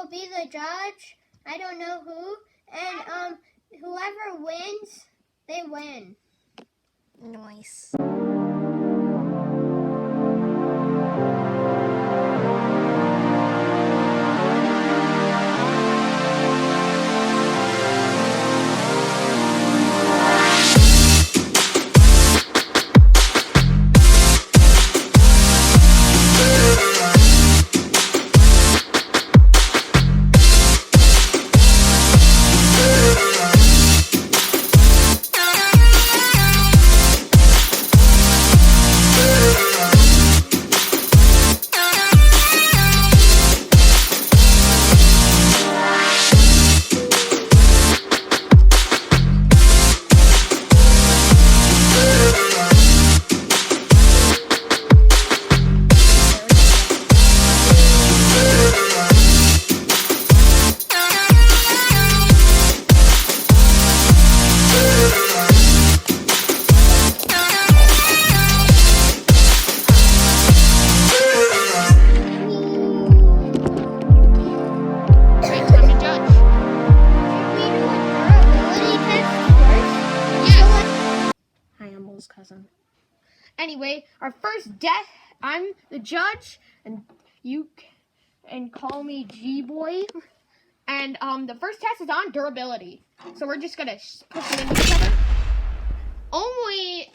will be the judge. I don't know who. And whoever wins, they win. Nice. Cousin. Anyway, our first death. I'm the judge, and you can call me G-Boy. And the first test is on durability. So we're just gonna put them in each other. Only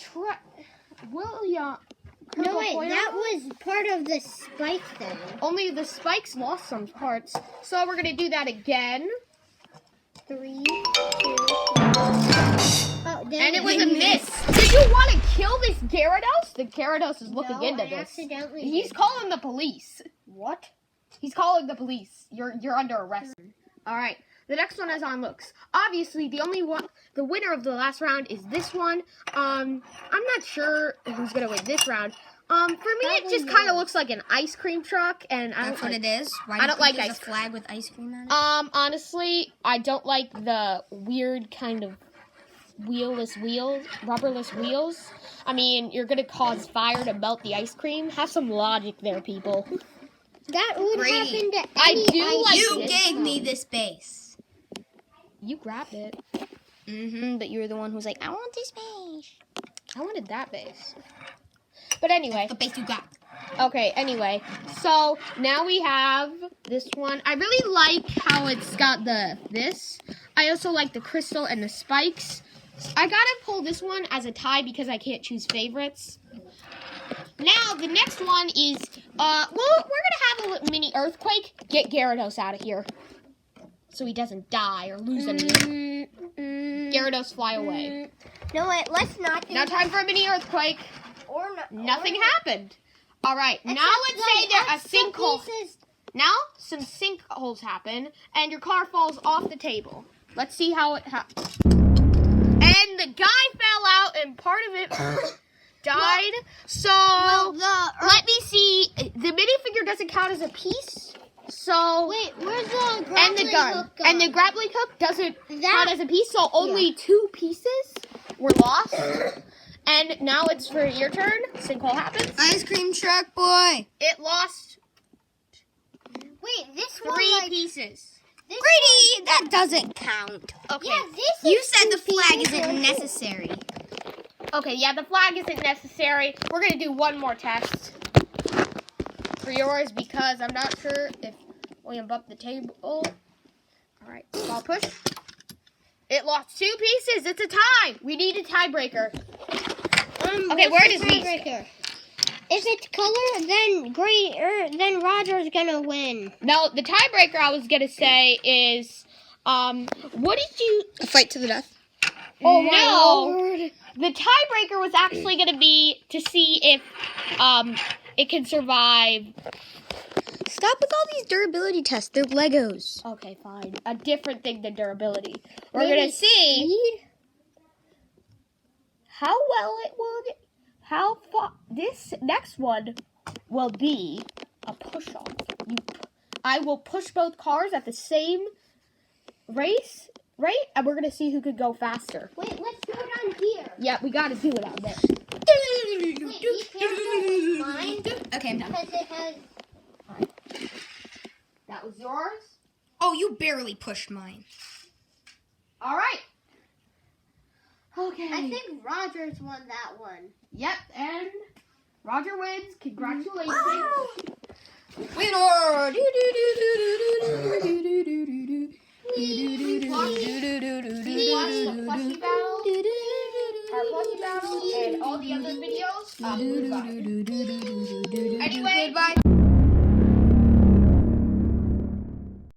William. No wait, that was part of the spike thing. Only the spikes lost some parts. So we're gonna do that again. 3, 2, 1. Oh, and it was a miss. Did you want to kill this Gyarados? The Gyarados is looking into this. Accidentally He's calling the police. What? He's calling the police. You're under arrest. All right. The next one is on looks. Obviously, the winner of the last round is this one. I'm not sure who's gonna win this round. For me, it just kind of looks like an ice cream truck, and That's what it is. Why I don't like there's ice a flag with ice cream on it. Honestly, I don't like the weird kind of rubberless wheels. I mean, you're gonna cause fire to melt the ice cream. Have some logic there, people. That would Brady, happen to I any do ice like You this gave one. me this base. You grabbed it. But you were the one who was like, I want this base. I wanted that base. But anyway. The base you got. Okay, anyway. So, now we have this one. I really like how it's got this. I also like the crystal and the spikes. I gotta pull this one as a tie because I can't choose favorites. Now, the next one is, we're gonna have a mini earthquake. Get Gyarados out of here. So he doesn't die or lose anything. Gyarados, fly away. No, wait, let's not do Now time for a mini earthquake. Or not. Nothing happened. All right, now let's say there's a sinkhole. Now some sinkholes happen, and your car falls off the table. Let's see how it happens. And the guy fell out, and part of it died. Let me see. The minifigure doesn't count as a piece. So wait, where's the grappling hook gone? And the grappling hook doesn't count as a piece. So only 2 pieces were lost. And now it's for your turn. Sinkhole happens. Ice cream truck boy. It lost Wait, this 3 one pieces. Brady, that doesn't count. Okay. Yeah, this You is said 2 the flag pieces. isn't necessary. Okay, yeah, the flag isn't necessary. We're going to do one more test for yours because I'm not sure if William bumped the table. All right, ball push. It lost 2 pieces. It's a tie. We need a tiebreaker. Okay, where does he tiebreaker? If it's color, then Roger's gonna win. Now, the tiebreaker I was going to say is, what did you... A fight to the death. Oh, my no. Lord. The tiebreaker was actually going to be to see if it can survive. Stop with all these durability tests. They're Legos. Okay, fine. A different thing than durability. We're going to see how well it would, how far this next one will be a push-off. I will push both cars at the same race, right? And we're going to see who could go faster. Wait, let's do it on here. Yeah, we got to do it out there. Wait, be careful with mine. Okay, I'm done. Because it has... That was yours. Oh, you barely pushed mine. All right. Okay. I think Rogers won that one. Yep, and Roger wins. Congratulations. Winner! Watch the plushie battle, our plushie battle, and all the other videos. Anyway, Goodbye.